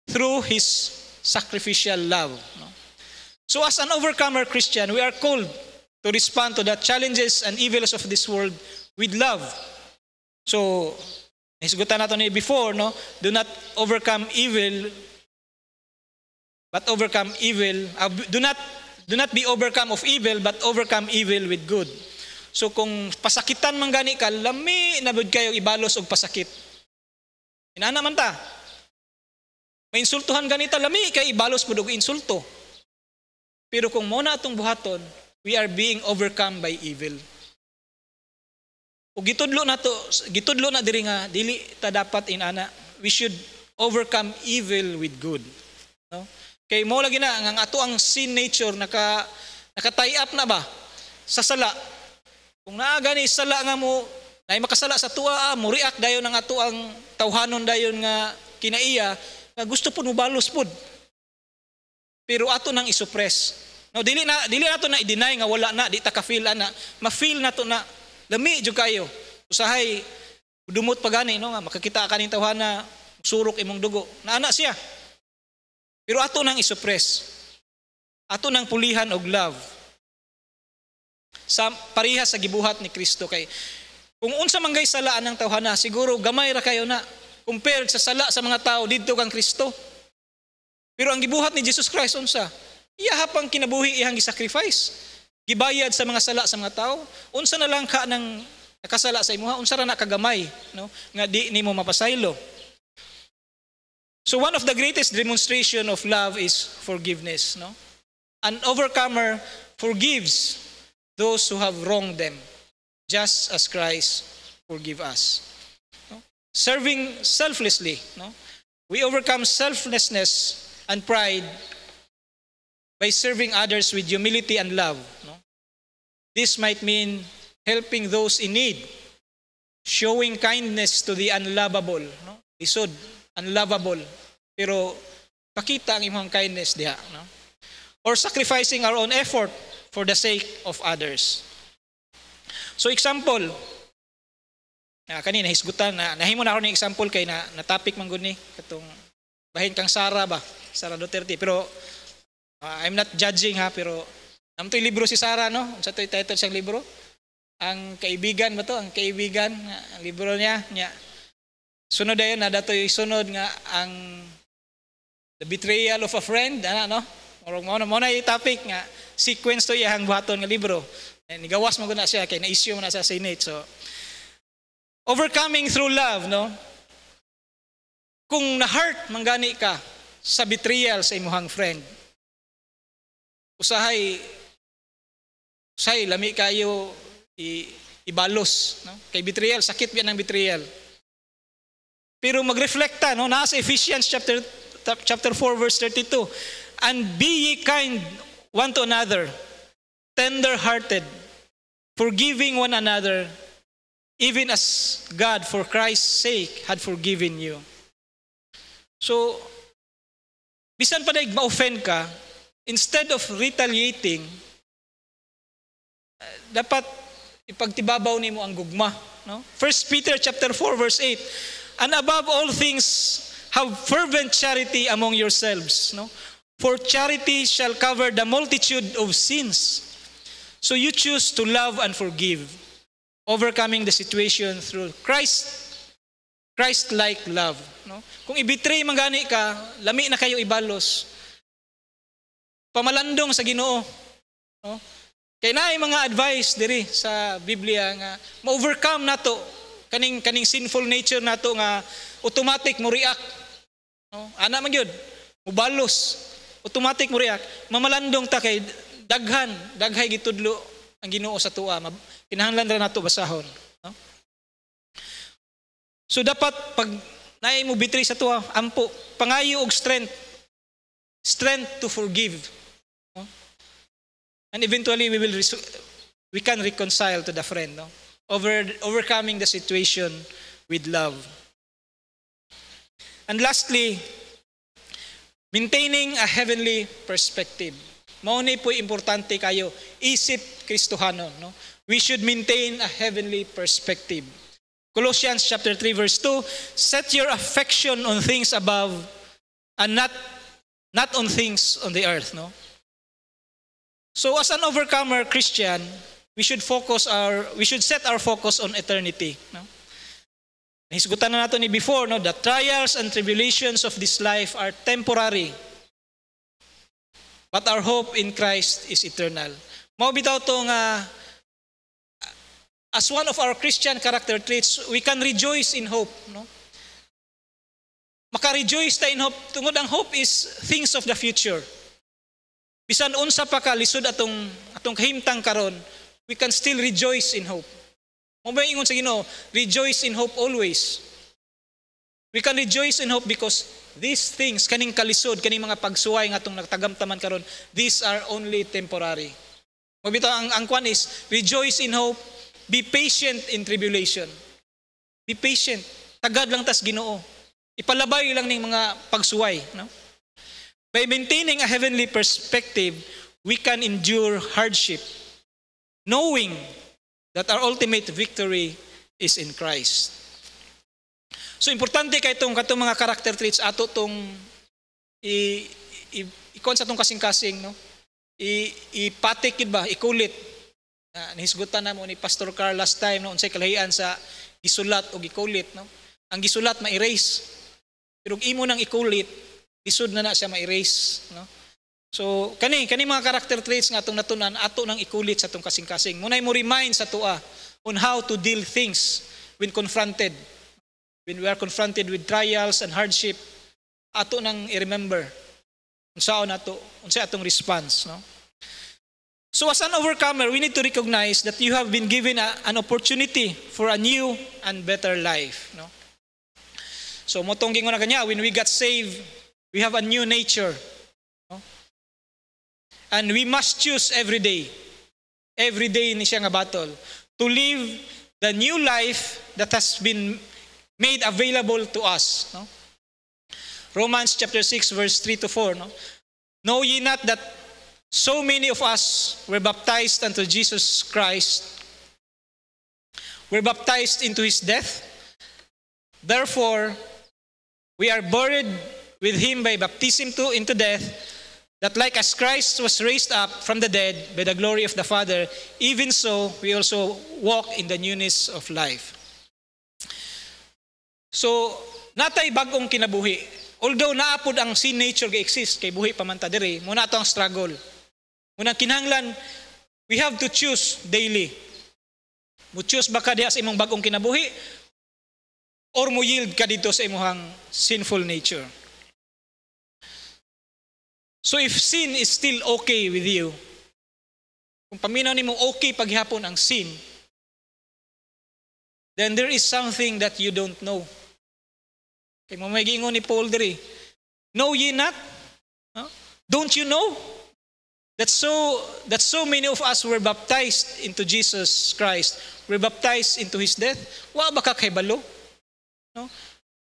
through His sacrificial love. No? So as an overcomer Christian, we are called to respond to the challenges and evils of this world with love. So, nahisgutan nato ni before, no? Do not overcome evil, but overcome evil. Do not be overcome of evil, but overcome evil with good. So kung pasakitan man gani ka, lami na bud kayo ibalos og pasakit. Inana man ta. May insultuhan ganita, lami kay ibalos pud og insulto. Pero kung mo na atong buhaton, we are being overcome by evil. Ug gitudlo na diri nga dili ta dapat inana. We should overcome evil with good. No? Kay mo lagi na ang ato ang sin nature naka-tie up na ba sa sala. Kung naa gani sala nga mo, nay makasala sa tuwa, mo react dayon ang ato ang tawhanon dayon nga kinaiya, nga gusto pud mo balos pud. Pero ato nang isuppress. No, dili nato na i-deny nga wala na, di ta ka-feel ana. Ma-feel nato na lami jud kayo. Usahay dumot pa gani, no, nga makakita ka ning tawhana Surok imong dugo. Naana siya. Pero ato nang isuppress. Ato nang pulihan og love. Sa parihas sa gibuhat ni Kristo kay kung unsa man gay salaan ng tawhana, siguro gamay ra kayo na compared sa sala sa mga tao didto kang Kristo. Pero ang gibuhat ni Jesus Christ unsa? Iya hapang kinabuhi iyang gisacrifice. Gibayad sa mga sala sa mga tao. Unsa na lang ka nang nakasala sa imuha, unsa ra na kagamay, no? Nga di nimo mapasaylo. So one of the greatest demonstration of love is forgiveness, no? An overcomer forgives those who have wronged them, just as Christ forgive us. No? Serving selflessly, no? We overcome selflessness and pride by serving others with humility and love. No? This might mean helping those in need, showing kindness to the unlovable. No? Isod, unlovable. Pero pakita ang imong kindness diha. No? Or sacrificing our own effort for the sake of others. So example, kanina hisgutan, nahimo na ako ng example kay na topic man gud ni katong bahin kang Sara ba? Sara Duterte. Pero I'm not judging ha, pero namtoy libro si Sara, no? Unsa toy title siyang libro? Ang kaibigan ba to? Ang kaibigan, ang libro niya. Sunod ayon na datoy sunod nga ang the betrayal of a friend, no? Or mo na yung topic nga sequence to iyang buhaton nga libro. Nigawas mo na siya kay na-issue mo na sa Senate. So overcoming through love, no? Kung na-hurt manggani ka sa betrayal sa imuhang friend, usahay lami kayo ibalos, no? Kay betrayal, sakit yan ang betrayal. Pero magreflecta, no? Nasa Ephesians chapter 4 verse 32. And be ye kind one to another, tender-hearted, forgiving one another, even as God for Christ's sake had forgiven you. So, bisan pa daig ma-offend ka, instead of retaliating, dapat ipagtibabaw nimo ang gugma, no? 1 Peter chapter 4 verse 8. And above all things, have fervent charity among yourselves, no? For charity shall cover the multitude of sins. So you choose to love and forgive, overcoming the situation through Christ-like love, no? Kung i-betray man gani ka, lami na kayo ibalos. Pamalandong sa Ginoo, no? Kay naay mga advice diri sa Biblia nga ma-overcome nato kaning sinful nature nato nga automatic mo react, no? Ana man gyud, mubalos, automatic mo react. Mamalandong ta kay daghay gitudlo ang Ginoo sa tuwa. Kinahanglan ra nato basahon, no? So dapat pag naay mo betray sa tuwa, ampo pangayo og strength to forgive, no? And eventually we can reconcile to the friend, no? Overcoming the situation with love. And lastly, maintaining a heavenly perspective. Mao ni po importante kayo, isip Kristohanon, no? We should maintain a heavenly perspective. Colossians chapter 3 verse 2, set your affection on things above and not on things on the earth, no? So as an overcomer Christian, we should set our focus on eternity, no? Nahisgutan na nato ni before, no? The trials and tribulations of this life are temporary, but our hope in Christ is eternal. Mao bitaw to nga as one of our Christian character traits, we can rejoice in hope, no? Maka-rejoice ta in hope. Tungod ang hope is things of the future. Bisan unsa pa ka lisod atong kahimtang karon, we can still rejoice in hope. Mo ba ingon sa Ginoo, rejoice in hope always. We can rejoice in hope because these things, kaning kalisod, kaning mga pagsuway nga atong nagtagamtaman karon, these are only temporary. Mo bitaw ang kwan is rejoice in hope, be patient in tribulation. Be patient. Tagad lang tas Ginoo. Ipalabay lang ning mga pagsuway, no? By maintaining a heavenly perspective, we can endure hardship, knowing that our ultimate victory is in Christ. So importante kay katong mga character traits ato tong ikon sa tong kasing-kasing, no? Ipatik yun ba, ikulit. Nahisgutan na mo ni Pastor Carl last time, no? Unsay kalahian sa gisulat o gikulit, no? Ang gisulat ma-erase. Pero imo nang ikulit, lisod na siya ma-erase, no? So kani mga character traits nga atong natunan ato nang ikulit sa atong kasing-kasing. Munay mo remind sa tua on how to deal things when confronted. When we are confronted with trials and hardship, ato nang i-remember unsaon unsay atong response, no? So as an overcomer, we need to recognize that you have been given an opportunity for a new and better life, no? So motong gingon na kanya, when we got saved, we have a new nature. And we must choose every day ni siya nga battle, to live the new life that has been made available to us, no? Romans chapter 6 verse 3 to 4, no? Know ye not that so many of us were baptized unto Jesus Christ, were baptized into his death? Therefore, we are buried with him by baptism into death, that like as Christ was raised up from the dead by the glory of the Father, even so we also walk in the newness of life. So, natay bagong kinabuhi. Although naapod ang sin nature ga-exist, kay buhi pamanta diri, muna ito ang struggle. Muna kinahanglan, we have to choose daily. Mo choose ba ka diha sa imong bagong kinabuhi, or mo yield ka dito sa imong sinful nature. So if sin is still okay with you, kung paminaw nimo okay paghapon ang sin, then there is something that you don't know. Kay mo may giingon ni Paul diri, know ye not? Huh? Don't you know that so many of us were baptized into Jesus Christ, were baptized into his death? Wa ba ka kay balo? No?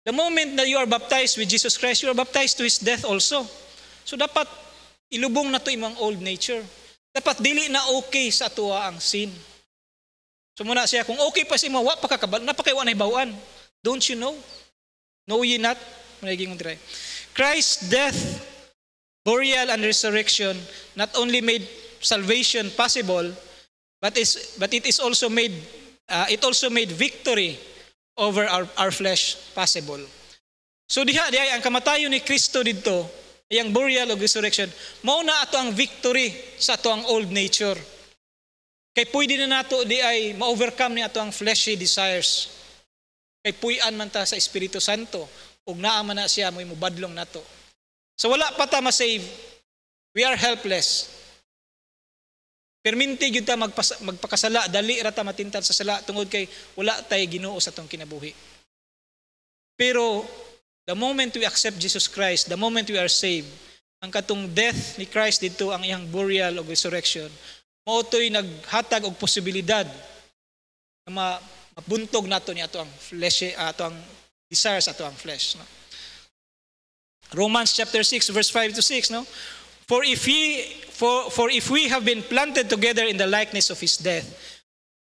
The moment that you are baptized with Jesus Christ, you are baptized to his death also. So dapat ilubong na to imong old nature. Dapat dili na okay sa tuwa ang sin. So muna siya, kung okay pa si mo, wa pa kakabal, napakaiwa na ibawaan. Don't you know? Know ye not? Managing try. Christ's death, burial, and resurrection not only made salvation possible, but it also made victory over our flesh possible. So diha ang kamatayon ni Kristo didto, iyang burial o resurrection, mao na ato ang victory sa ato ang old nature. Kay pwede na nato di ay ma-overcome ni ato ang fleshy desires. Kay puy-an man ta sa Espiritu Santo, ug naa man na siya mo'y mubadlong nato. So wala pa ta ma-save, we are helpless. Perminti gyud ta magpakasala, dali ra ta matintal sa sala tungod kay wala tay Ginoo sa atong kinabuhi. Pero the moment we accept Jesus Christ, the moment we are saved, ang katong death ni Christ dito, ang iyang burial o resurrection, maotoy naghatag og posibilidad na mabuntog nato ni ato ang flesh, ato ang desires, ato ang flesh, no? Romans chapter 6 verse 5 to 6, no? For if we have been planted together in the likeness of his death,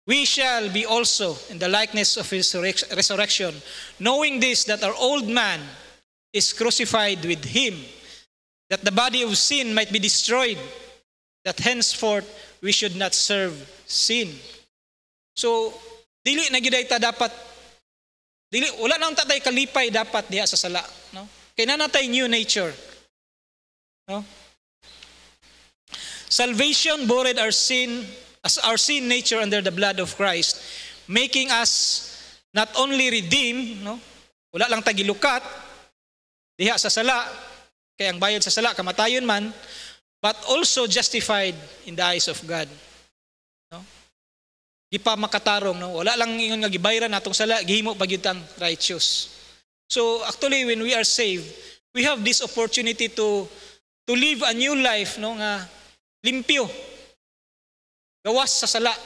we shall be also in the likeness of his resurrection, knowing this, that our old man is crucified with him, that the body of sin might be destroyed, that henceforth we should not serve sin. So, dili na gyud ta dapat, wala nang tatay kalipay dapat diha sa sala, no? Kay na natay new nature, no? Salvation buried our sin nature under the blood of Christ, making us not only redeemed, no? Wala lang tagilukat diha sa sala, kay ang bayad sa sala kamatayon man, but also justified in the eyes of God, no? Di pa makatarong, no? Wala lang ingon nga gibayran natong sala, gihimo pa gyud tang righteous. So actually when we are saved, we have this opportunity to live a new life, no, nga limpyo, gawas sa sala.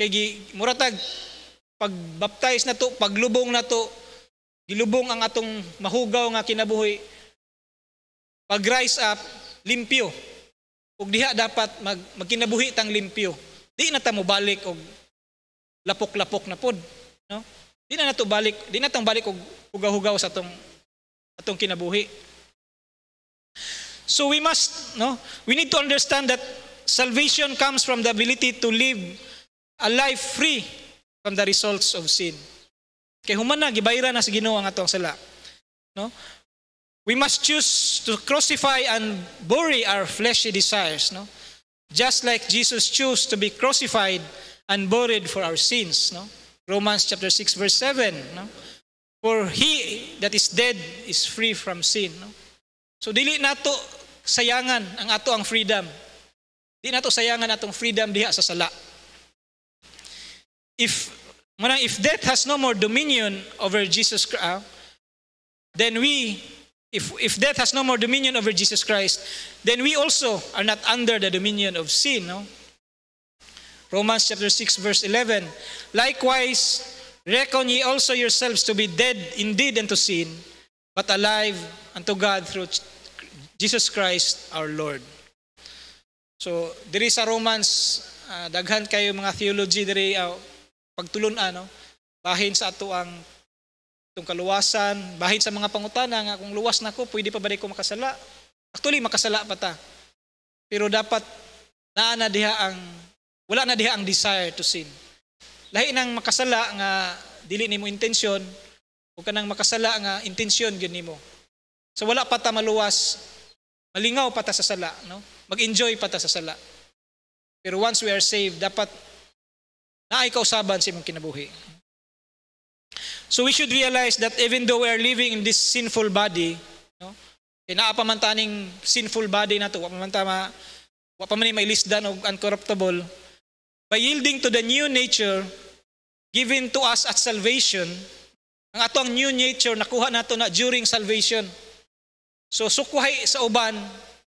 Kay muratag pag-baptize na to, paglubong na to, gilubong ang atong mahugaw nga kinabuhi. Pag-rise up, limpyo. Ug diha dapat magkinabuhi tang limpyo. Di na ta mo balik og lapok-lapok na pod, no? Di na natong balik og hugaw-hugaw sa atong kinabuhi. So we need to understand that salvation comes from the ability to live a life free from the results of sin. Kay human na gibayra na sa Ginoo ang atong sala. No? We must choose to crucify and bury our fleshly desires, no? Just like Jesus chose to be crucified and buried for our sins, no? Romans chapter 6 verse 7, no? For he that is dead is free from sin, no? So dili nato sayangan ang ato ang freedom. Di nato sayangan atong freedom diha sa sala. If death has no more dominion over Jesus Christ, then if death has no more dominion over Jesus Christ, then we also are not under the dominion of sin, no? Romans chapter 6 verse 11, likewise, reckon ye also yourselves to be dead indeed unto sin, but alive unto God through Jesus Christ our Lord. So, diri sa Romans, daghan kayo mga theology diri pagtulun-an, no? Bahin sa ato ang itong kaluwasan, bahin sa mga pangutana nga kung luwas na ko, pwede pa ba ko makasala? Actually, makasala pa ta. Pero dapat wala na diha ang desire to sin. Lahi nang makasala nga dili nimo intensyon, o kanang makasala nga intensyon gyud nimo. So wala pa ta maluwas, malingaw pa ta sa sala, no? Mag-enjoy pa ta sa sala. Pero once we are saved, dapat naay kausaban sa imong kinabuhi. So we should realize that even though we are living in this sinful body, no? Naa pa man taning sinful body nato, wa pa man may lisdan og uncorruptible. By yielding to the new nature given to us at salvation, ang ato ang new nature nakuha nato na during salvation. So sukwahay sa uban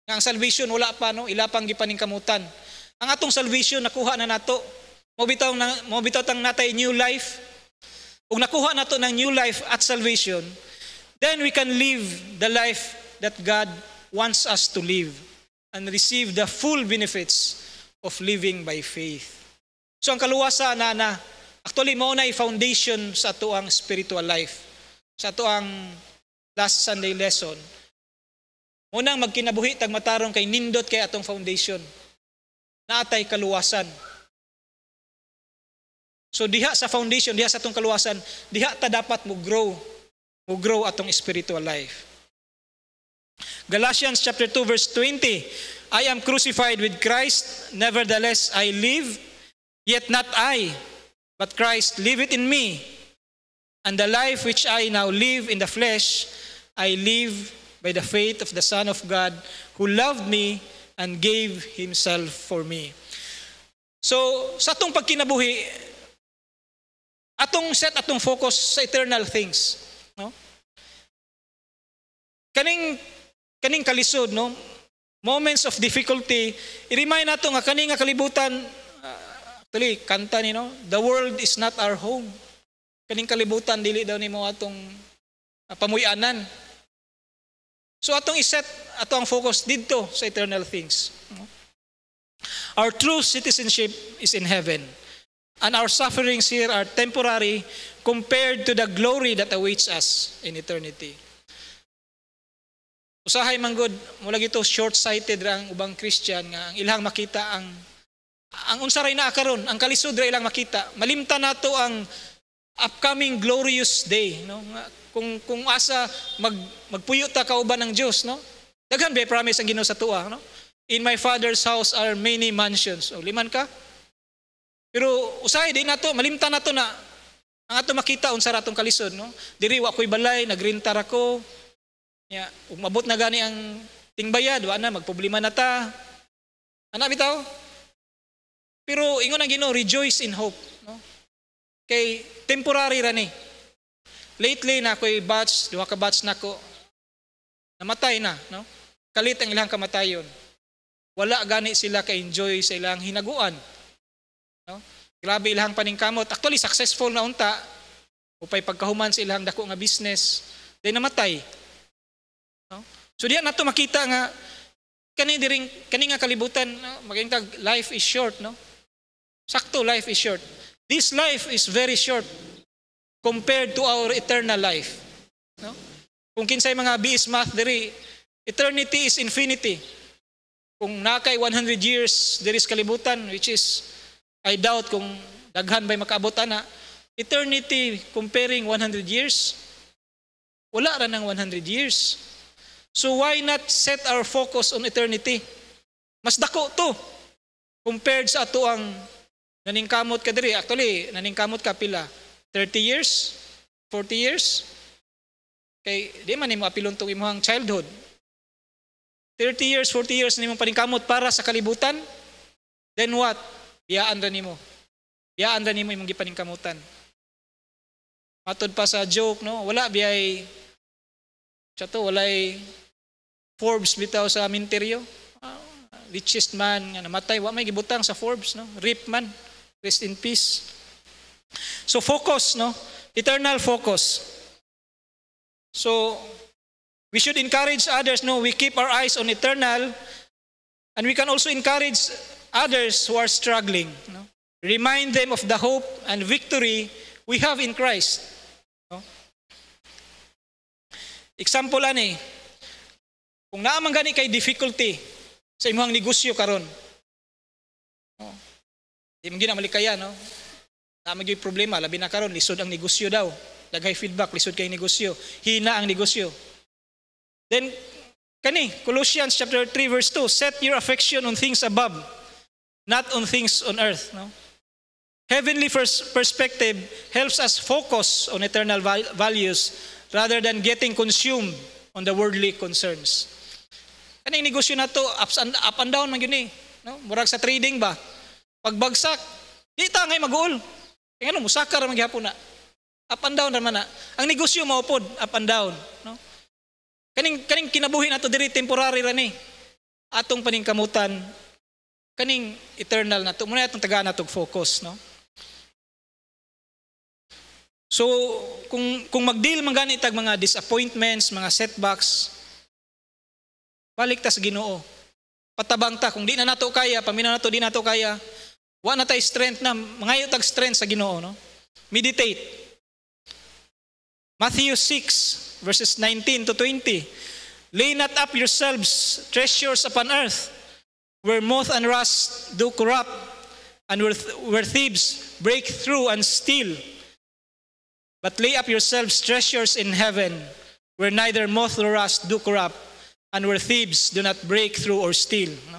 nga ang salvation wala pa, no, ilapang gipaningkamutan. Ang atong salvation nakuha na nato. Mobitaw tang natay new life. Ug nakuha nato ng new life at salvation, then we can live the life that God wants us to live and receive the full benefits of living by faith. So ang kaluwasan actually mao na foundation sa ato ang spiritual life. Sa ato ang last Sunday lesson, unang magkinabuhi tag matarong kay nindot kay atong foundation. Naatay kaluwasan. So diha sa foundation, diha sa atong kaluwasan, diha ta dapat mo grow atong spiritual life. Galatians chapter 2 verse 20, I am crucified with Christ, nevertheless I live, yet not I, but Christ liveth in me. And the life which I now live in the flesh, I live by the faith of the Son of God, who loved me and gave Himself for me. So, sa atong pagkinabuhi, atong set atong focus sa eternal things, no? Kaning kalisod, no? Moments of difficulty, i-remind nato nga kaning nga kalibutan, actually kanta ni, no? The world is not our home. Kaning kalibutan dili daw nimo atong pamuy-anan. So atong iset ato ang focus didto sa eternal things, no? Our true citizenship is in heaven. And our sufferings here are temporary compared to the glory that awaits us in eternity. Usahay man gud, mula gito short-sighted ra ang ubang Christian nga ang ilang makita ang unsaray na karon, ang kalisod ra ilang makita. Malimtan nato ang upcoming glorious day, no? Kung asa magpuyo ta kauban ng Dios, no? Daghan ba promise ang Ginoo sa tuwa, no? In my Father's house are many mansions. O liman ka? Pero usahay di nato, malimtan nato na ang ato makita unsa ra atong kalisod, no? Diri wa koy balay, nagrentar ako. Ya, ug mabot na gani ang tingbayad, wa na magproblema na ta. Ana bitaw? Pero ingon ang Ginoo, rejoice in hope, no? Kay temporary ra ni. Lately na ako'y batch, duha ka batch nako. Namatay na, no? Kalit ang ilang kamatayon. Wala gani sila ka-enjoy sa ilang hinaguan. No? Grabe ilang paningkamot. Actually, successful na unta. Upay pagkahuman sa ilang dako nga business. Then namatay. No? So diyan nato makita nga kani nga kalibutan, no? Magintag life is short, no? Sakto, life is short. This life is very short. compared to our eternal life. No? Kung kinsay mga BS math diri, eternity is infinity. Kung nakay 100 years there is kalibutan, which is I doubt kung daghan ba'y makaabot na. Eternity comparing 100 years, wala ra ng 100 years. So why not set our focus on eternity? Mas dako to compared sa ato ang naningkamot ka diri. Actually, naningkamot ka pila? 30 years? 40 years? Kay di man nimo apilon tong imong childhood. 30 years, 40 years nimo paningkamot para sa kalibutan. Then what? Biyaan ra nimo. Biyaan ra nimo imong gipaningkamutan. Matod pa sa joke, no? Wala biyay walay Forbes bitaw sa minteryo. Richest man nga namatay, wa may gibutang sa Forbes, no? Rip man. Rest in peace. So focus, no? Eternal focus. So we should encourage others, no? We keep our eyes on eternal, and we can also encourage others who are struggling, no? Remind them of the hope and victory we have in Christ. No? Example ani, kung naamang gani kay difficulty sa imong negosyo karon. No? Di man gina malikaya, no? Naamang gyud problema, labi na karon lisod ang negosyo daw. Daghay feedback, lisod kay negosyo. Hina ang negosyo. Then kani Colossians chapter 3 verse 2, set your affection on things above, not on things on earth, no? Heavenly perspective helps us focus on eternal values rather than getting consumed on the worldly concerns. Kaning negosyo na to, up and down man gyud ni, no? Murag sa trading ba? Pagbagsak, di ta ngay mag-uol. Kaya ano, musaka ra man gyapon na. Up and down ra man na. Ang negosyo mao pod up and down, no? Kaning kinabuhi nato diri temporary ra ni. Atong paningkamutan kaning eternal nato. Muna atong tagaan natong focus, no? So, kung mag-deal man gani tag mga disappointments, mga setbacks, balik ta sa Ginoo. Patabang ta kung di na nato kaya, paminaw nato di nato kaya, wa na tay strength na, mangayo tag strength sa Ginoo, no? Meditate. Matthew 6 verses 19 to 20. Lay not up yourselves treasures upon earth, where moth and rust do corrupt, and where thieves break through and steal. But lay up yourselves treasures in heaven, where neither moth nor rust do corrupt, and where thieves do not break through or steal. No?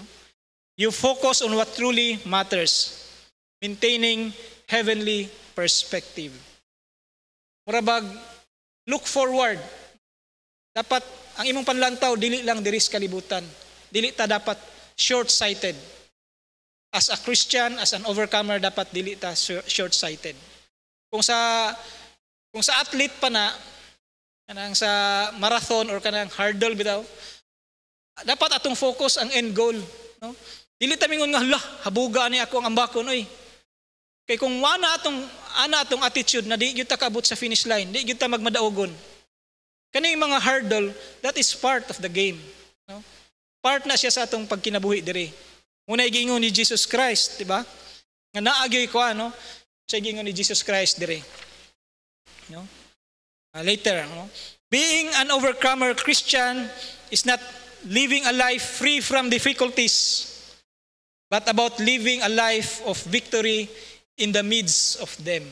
You focus on what truly matters, maintaining heavenly perspective. Murabag, look forward. Dapat ang imong panlantaw dili lang diri sa kalibutan. Dili ta dapat short-sighted. As a Christian, as an overcomer, dapat dili ta short-sighted. Kung sa athlete pa na, kanang sa marathon or kanang hurdle bitaw, dapat atong focus ang end goal, no? Dili ta mingon nga habuga ni ako ang ambakon oy. Kay kung ana atong attitude na di gyud ta kaabot sa finish line, di gyud ta magmadaogon. Kaning mga hurdle, that is part of the game, no? Part na siya sa atong pagkinabuhi diri. Muna giingon ni Jesus Christ, di ba? Nga naagyoy ko ano, sa giingon ni Jesus Christ diri. No? Later, no? Being an overcomer Christian is not living a life free from difficulties, but about living a life of victory in the midst of them.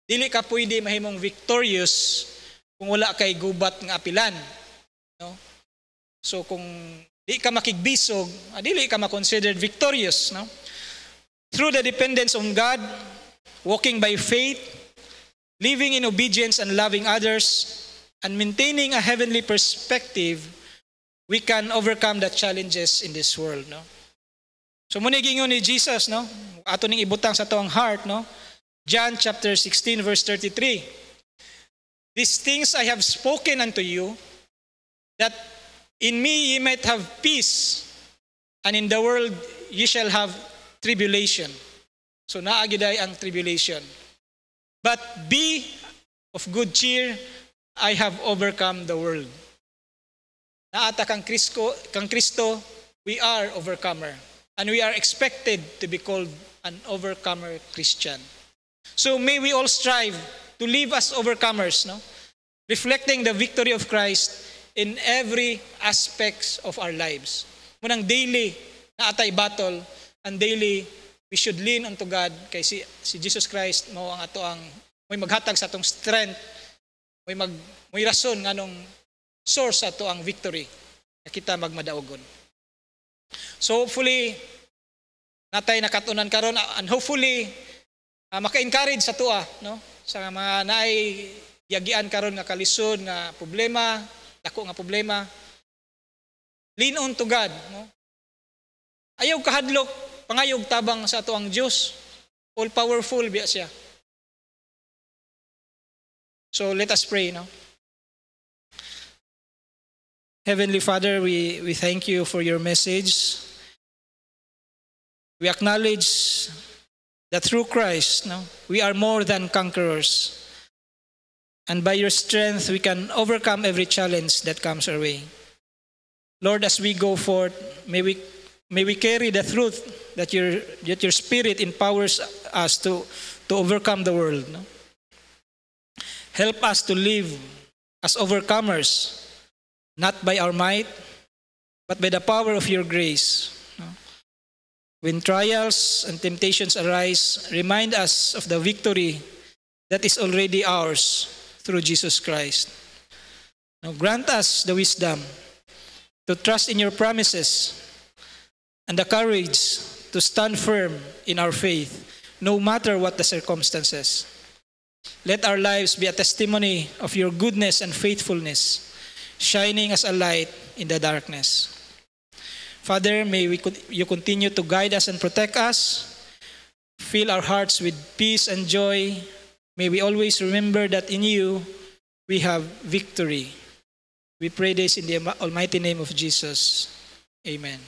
Dili ka pwede mahimong victorious kung wala kay gubat nga apilan. No? So kung di ka makigbisog, dili ka ma-considered victorious. No? Through the dependence on God, walking by faith, living in obedience and loving others, and maintaining a heavenly perspective, we can overcome the challenges in this world, no? So muna gingon ni Jesus, no? Ato ning ibutang sa tuang heart, no? John chapter 16 verse 33. These things I have spoken unto you, that in me ye might have peace, and in the world ye shall have tribulation. So naagiday ang tribulation. But be of good cheer, I have overcome the world. Naata kang Kristo, we are overcomer. And we are expected to be called an overcomer Christian. So may we all strive to live as overcomers, no? Reflecting the victory of Christ in every aspects of our lives. Munang daily na atay battle, and daily we should lean unto God, kay si Jesus Christ mao ang ato ang may maghatag sa atong strength, may rason nganong source ato ang victory na kita magmadaogon. So hopefully natay nakatunan karon, and hopefully maka-encourage sa tuwa, no, sa mga naay yagian karon nga kalisod nga problema, dako nga problema. Lean on to God, no? Ayaw kahadlok, pangayog tabang sa ato ang Dios. All powerful biya siya. So let us pray, no? Heavenly Father, we thank you for your message. We acknowledge that through Christ, no, we are more than conquerors. And by your strength, we can overcome every challenge that comes our way. Lord, as we go forth, may we carry the truth that your Spirit empowers us to overcome the world. No? Help us to live as overcomers, not by our might, but by the power of your grace. No? When trials and temptations arise, remind us of the victory that is already ours through Jesus Christ. Now, grant us the wisdom to trust in your promises and the courage to stand firm in our faith, no matter what the circumstances. Let our lives be a testimony of your goodness and faithfulness, shining as a light in the darkness. Father, may you continue to guide us and protect us. Fill our hearts with peace and joy. May we always remember that in you we have victory. We pray this in the almighty name of Jesus. Amen.